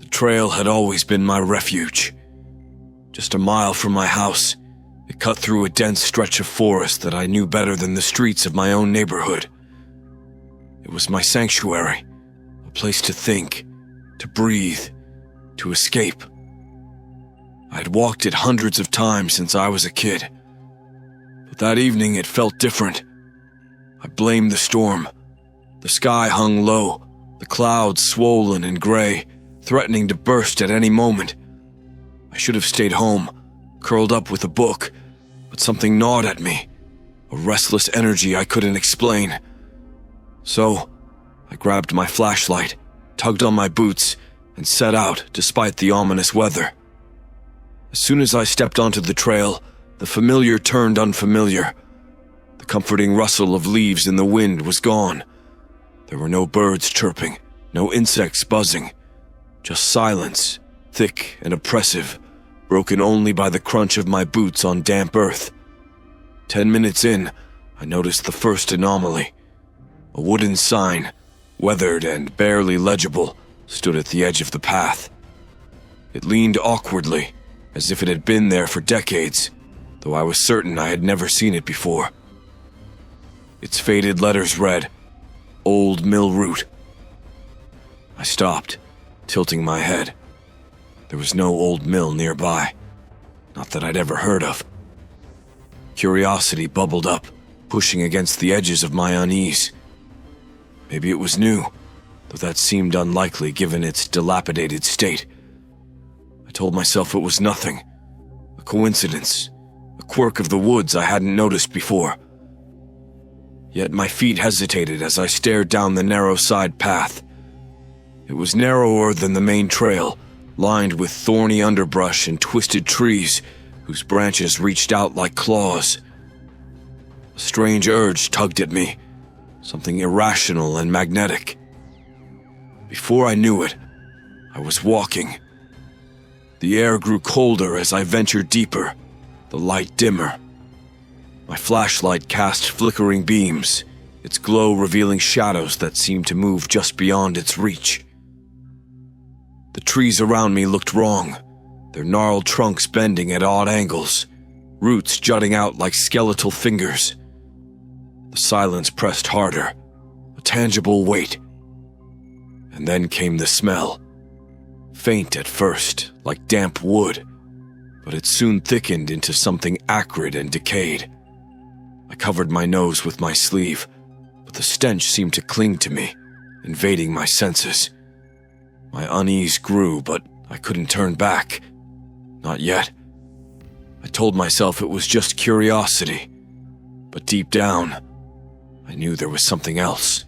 The trail had always been my refuge. Just a mile from my house, it cut through a dense stretch of forest that I knew better than the streets of my own neighborhood. It was my sanctuary, a place to think, to breathe, to escape. I had walked it hundreds of times since I was a kid, but that evening it felt different. I blamed the storm. The sky hung low, the clouds swollen and gray, threatening to burst at any moment. I should have stayed home, curled up with a book, but something gnawed at me, a restless energy I couldn't explain. So, I grabbed my flashlight, tugged on my boots, and set out despite the ominous weather. As soon as I stepped onto the trail, the familiar turned unfamiliar. The comforting rustle of leaves in the wind was gone. There were no birds chirping, no insects buzzing, just silence, thick and oppressive, broken only by the crunch of my boots on damp earth. 10 minutes in, I noticed the first anomaly. A wooden sign, weathered and barely legible, stood at the edge of the path. It leaned awkwardly, as if it had been there for decades, though I was certain I had never seen it before. Its faded letters read, Old Mill Route. I stopped, tilting my head. There was no old mill nearby, not that I'd ever heard of. Curiosity bubbled up, pushing against the edges of my unease. Maybe it was new, though that seemed unlikely given its dilapidated state. I told myself it was nothing, a coincidence, a quirk of the woods I hadn't noticed before. Yet my feet hesitated as I stared down the narrow side path. It was narrower than the main trail, lined with thorny underbrush and twisted trees whose branches reached out like claws. A strange urge tugged at me, something irrational and magnetic. Before I knew it, I was walking. The air grew colder as I ventured deeper, the light dimmer. My flashlight cast flickering beams, its glow revealing shadows that seemed to move just beyond its reach. The trees around me looked wrong, their gnarled trunks bending at odd angles, roots jutting out like skeletal fingers. The silence pressed harder, a tangible weight. And then came the smell. Faint at first, like damp wood, but it soon thickened into something acrid and decayed. I covered my nose with my sleeve, but the stench seemed to cling to me, invading my senses. My unease grew, but I couldn't turn back. Not yet. I told myself it was just curiosity, but deep down, I knew there was something else,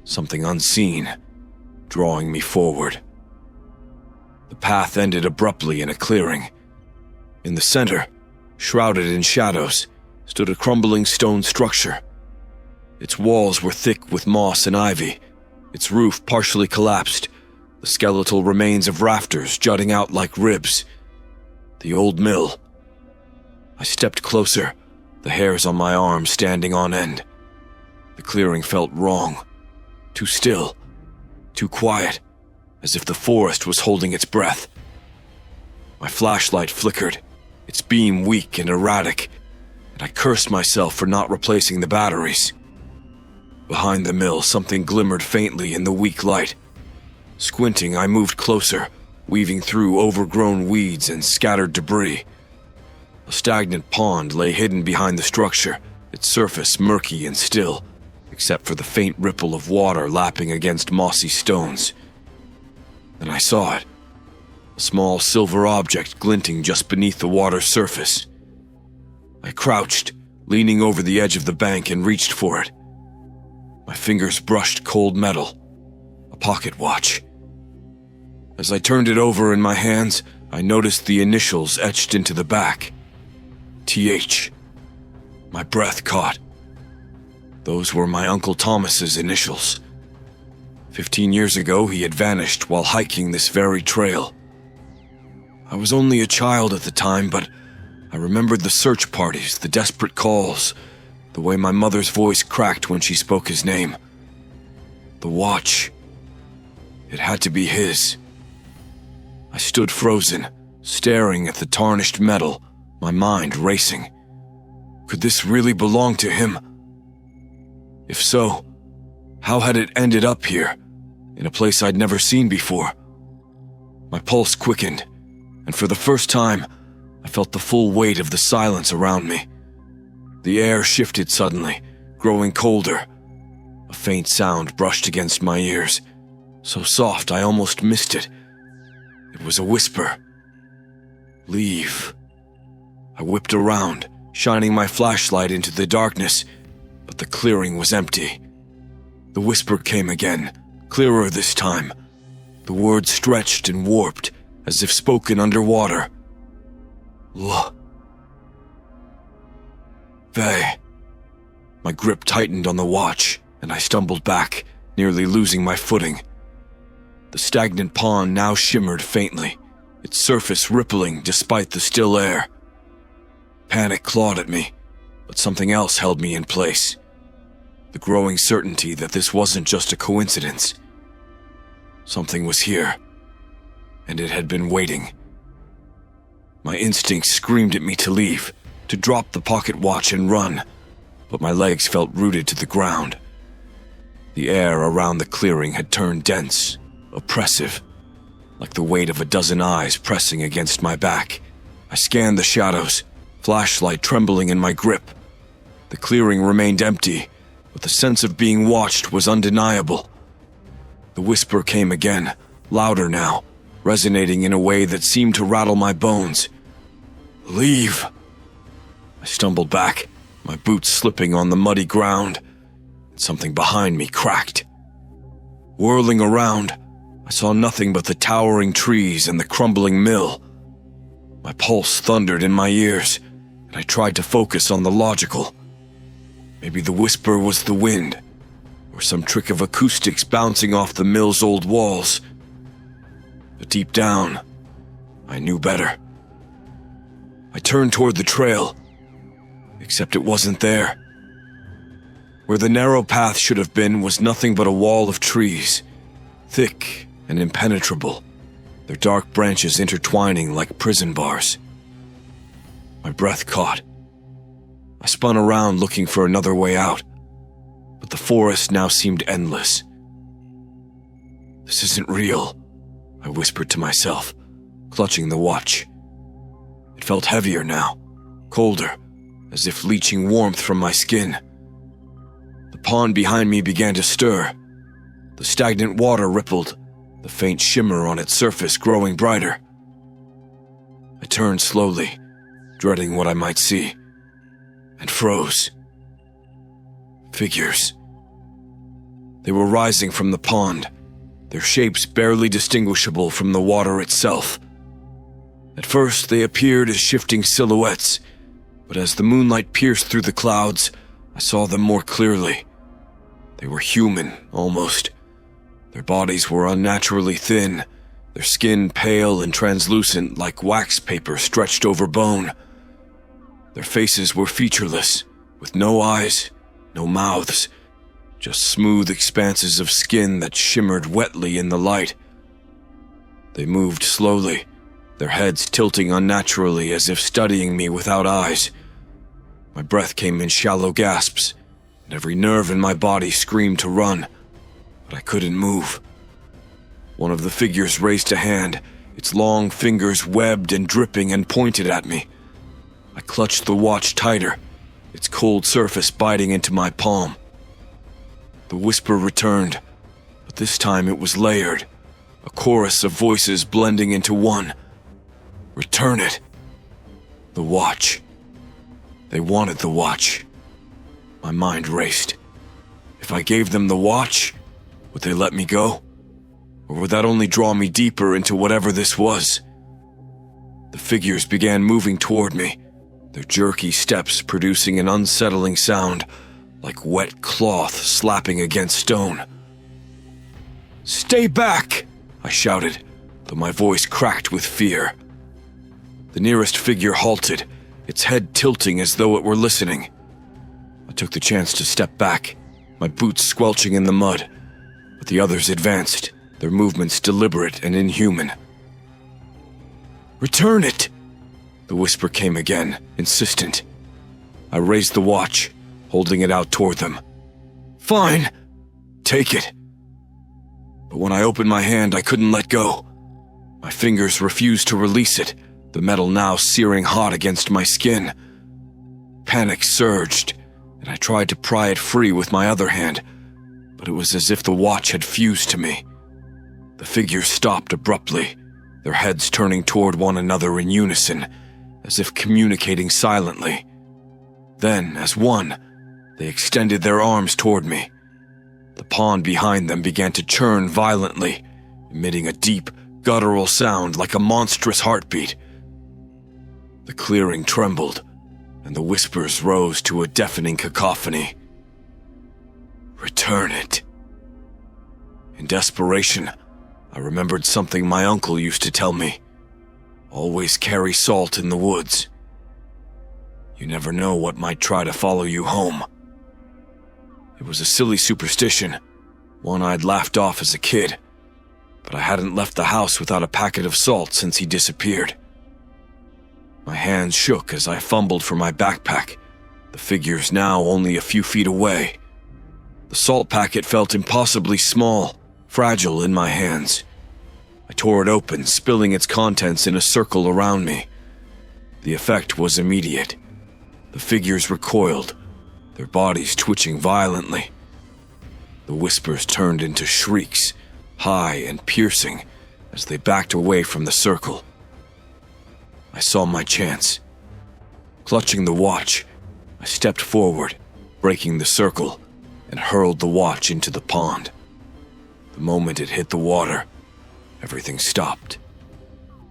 something unseen, drawing me forward. The path ended abruptly in a clearing. In the center, shrouded in shadows, stood a crumbling stone structure. Its walls were thick with moss and ivy, its roof partially collapsed, the skeletal remains of rafters jutting out like ribs. The old mill. I stepped closer, the hairs on my arms standing on end. The clearing felt wrong, too still, too quiet, as if the forest was holding its breath. My flashlight flickered, its beam weak and erratic, and I cursed myself for not replacing the batteries. Behind the mill, something glimmered faintly in the weak light. Squinting, I moved closer, weaving through overgrown weeds and scattered debris. A stagnant pond lay hidden behind the structure, its surface murky and still, except for the faint ripple of water lapping against mossy stones. Then I saw it, a small silver object glinting just beneath the water's surface. I crouched, leaning over the edge of the bank, and reached for it. My fingers brushed cold metal, a pocket watch. As I turned it over in my hands, I noticed the initials etched into the back. TH. My breath caught. Those were my Uncle Thomas's initials. 15 years ago, he had vanished while hiking this very trail. I was only a child at the time, but I remembered the search parties, the desperate calls, the way my mother's voice cracked when she spoke his name. The watch. It had to be his. I stood frozen, staring at the tarnished metal, my mind racing. Could this really belong to him? If so, how had it ended up here, in a place I'd never seen before? My pulse quickened, and for the first time, I felt the full weight of the silence around me. The air shifted suddenly, growing colder. A faint sound brushed against my ears, so soft I almost missed it. It was a whisper. Leave. I whipped around, shining my flashlight into the darkness, but the clearing was empty. The whisper came again, clearer this time. The words stretched and warped, as if spoken underwater. Vey. My grip tightened on the watch, and I stumbled back, nearly losing my footing. The stagnant pond now shimmered faintly, its surface rippling despite the still air. Panic clawed at me, but something else held me in place. The growing certainty that this wasn't just a coincidence. Something was here, and it had been waiting. My instincts screamed at me to leave, to drop the pocket watch and run, but my legs felt rooted to the ground. The air around the clearing had turned dense, oppressive, like the weight of a dozen eyes pressing against my back. I scanned the shadows, flashlight trembling in my grip. The clearing remained empty, but the sense of being watched was undeniable. The whisper came again, louder now, resonating in a way that seemed to rattle my bones. Leave. I stumbled back, my boots slipping on the muddy ground, and something behind me cracked. Whirling around, I saw nothing but the towering trees and the crumbling mill. My pulse thundered in my ears, and I tried to focus on the logical. Maybe the whisper was the wind, or some trick of acoustics bouncing off the mill's old walls. But deep down, I knew better. I turned toward the trail, except it wasn't there. Where the narrow path should have been was nothing but a wall of trees, thick and impenetrable, their dark branches intertwining like prison bars. My breath caught. I spun around looking for another way out, but the forest now seemed endless. This isn't real, I whispered to myself, clutching the watch. It felt heavier now, colder, as if leaching warmth from my skin. The pond behind me began to stir. The stagnant water rippled, the faint shimmer on its surface growing brighter. I turned slowly, dreading what I might see, and froze. Figures. They were rising from the pond, their shapes barely distinguishable from the water itself. At first, they appeared as shifting silhouettes, but as the moonlight pierced through the clouds, I saw them more clearly. They were human, almost. Their bodies were unnaturally thin, their skin pale and translucent like wax paper stretched over bone. Their faces were featureless, with no eyes, no mouths, just smooth expanses of skin that shimmered wetly in the light. They moved slowly, their heads tilting unnaturally as if studying me without eyes. My breath came in shallow gasps, and every nerve in my body screamed to run, but I couldn't move. One of the figures raised a hand, its long fingers webbed and dripping and pointed at me. I clutched the watch tighter, its cold surface biting into my palm. The whisper returned, but this time it was layered, a chorus of voices blending into one. Return it. The watch. They wanted the watch. My mind raced. If I gave them the watch, would they let me go? Or would that only draw me deeper into whatever this was? The figures began moving toward me, their jerky steps producing an unsettling sound, like wet cloth slapping against stone. Stay back! I shouted, though my voice cracked with fear. The nearest figure halted, its head tilting as though it were listening. I took the chance to step back, my boots squelching in the mud, but the others advanced, their movements deliberate and inhuman. Return it! The whisper came again, insistent. I raised the watch, holding it out toward them. Fine! Take it! But when I opened my hand, I couldn't let go. My fingers refused to release it, the metal now searing hot against my skin. Panic surged, and I tried to pry it free with my other hand, but it was as if the watch had fused to me. The figures stopped abruptly, their heads turning toward one another in unison, as if communicating silently. Then, as one, they extended their arms toward me. The pond behind them began to churn violently, emitting a deep, guttural sound like a monstrous heartbeat. The clearing trembled, and the whispers rose to a deafening cacophony. Return it. In desperation, I remembered something my uncle used to tell me. Always carry salt in the woods. You never know what might try to follow you home. It was a silly superstition, one I'd laughed off as a kid, but I hadn't left the house without a packet of salt since he disappeared. My hands shook as I fumbled for my backpack, the figures now only a few feet away. The salt packet felt impossibly small, fragile in my hands. I tore it open, spilling its contents in a circle around me. The effect was immediate. The figures recoiled, their bodies twitching violently. The whispers turned into shrieks, high and piercing, as they backed away from the circle. I saw my chance. Clutching the watch, I stepped forward, breaking the circle, and hurled the watch into the pond. The moment it hit the water, everything stopped.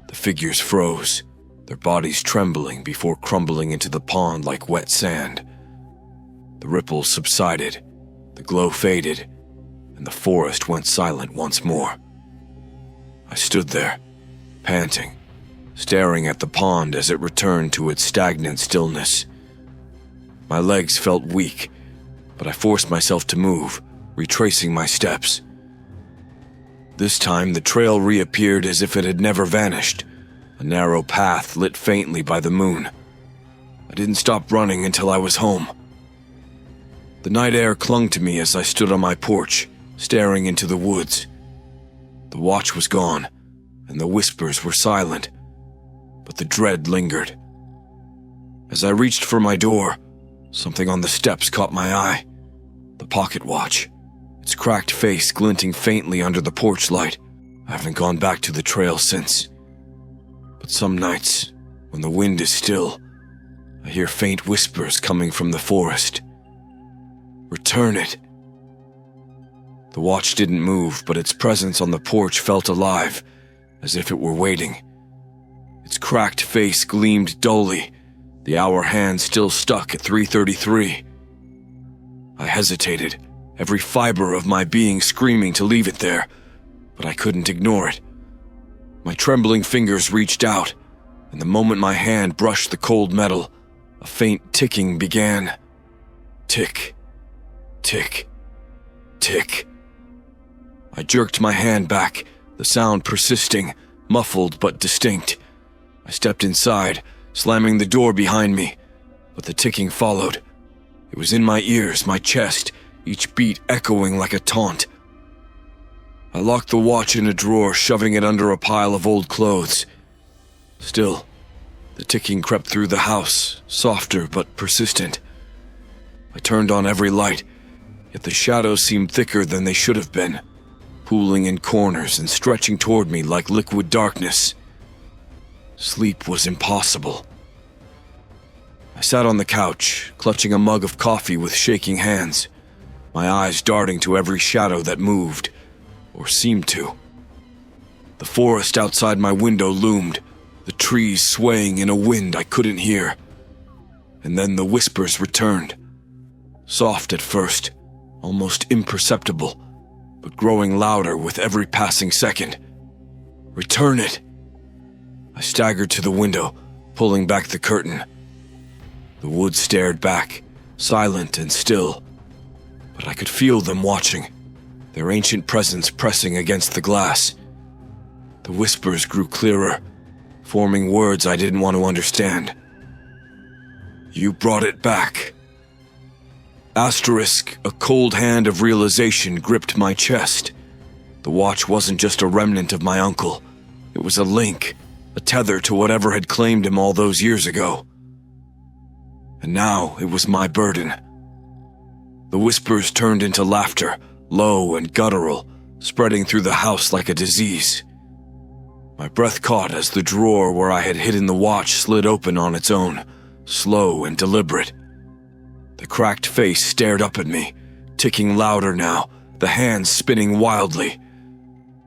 The figures froze, their bodies trembling before crumbling into the pond like wet sand. The ripples subsided, the glow faded, and the forest went silent once more. I stood there, panting, staring at the pond as it returned to its stagnant stillness. My legs felt weak, but I forced myself to move, retracing my steps. This time, the trail reappeared as if it had never vanished, a narrow path lit faintly by the moon. I didn't stop running until I was home. The night air clung to me as I stood on my porch, staring into the woods. The watch was gone, and the whispers were silent, but the dread lingered. As I reached for my door, something on the steps caught my eye. The pocket watch, its cracked face glinting faintly under the porch light. I haven't gone back to the trail since. But some nights, when the wind is still, I hear faint whispers coming from the forest. Return it. The watch didn't move, but its presence on the porch felt alive, as if it were waiting. Its cracked face gleamed dully, the hour hand still stuck at 3:33. I hesitated, every fiber of my being screaming to leave it there, but I couldn't ignore it. My trembling fingers reached out, and the moment my hand brushed the cold metal, a faint ticking began. Tick, tick, tick. I jerked my hand back, the sound persisting, muffled but distinct. I stepped inside, slamming the door behind me, but the ticking followed. It was in my ears, my chest, each beat echoing like a taunt. I locked the watch in a drawer, shoving it under a pile of old clothes. Still, the ticking crept through the house, softer but persistent. I turned on every light, yet the shadows seemed thicker than they should have been, pooling in corners and stretching toward me like liquid darkness. Sleep was impossible. I sat on the couch, clutching a mug of coffee with shaking hands, my eyes darting to every shadow that moved, or seemed to. The forest outside my window loomed, the trees swaying in a wind I couldn't hear. And then the whispers returned. Soft at first, almost imperceptible, but growing louder with every passing second. Return it! I staggered to the window, pulling back the curtain. The woods stared back, silent and still, but I could feel them watching, their ancient presence pressing against the glass. The whispers grew clearer, forming words I didn't want to understand. You brought it back. Asterisk, a cold hand of realization gripped my chest. The watch wasn't just a remnant of my uncle. It was a link, a tether to whatever had claimed him all those years ago. And now it was my burden. The whispers turned into laughter, low and guttural, spreading through the house like a disease. My breath caught as the drawer where I had hidden the watch slid open on its own, slow and deliberate. The cracked face stared up at me, ticking louder now, the hands spinning wildly.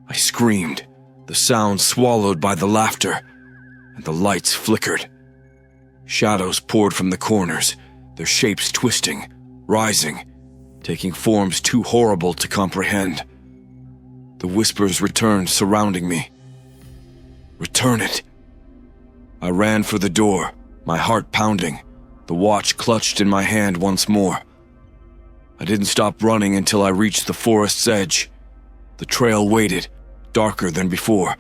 I screamed, the sound swallowed by the laughter, and the lights flickered. Shadows poured from the corners, their shapes twisting, rising, taking forms too horrible to comprehend. The whispers returned, surrounding me. Return it. I ran for the door, my heart pounding, the watch clutched in my hand once more. I didn't stop running until I reached the forest's edge. The trail waited, darker than before,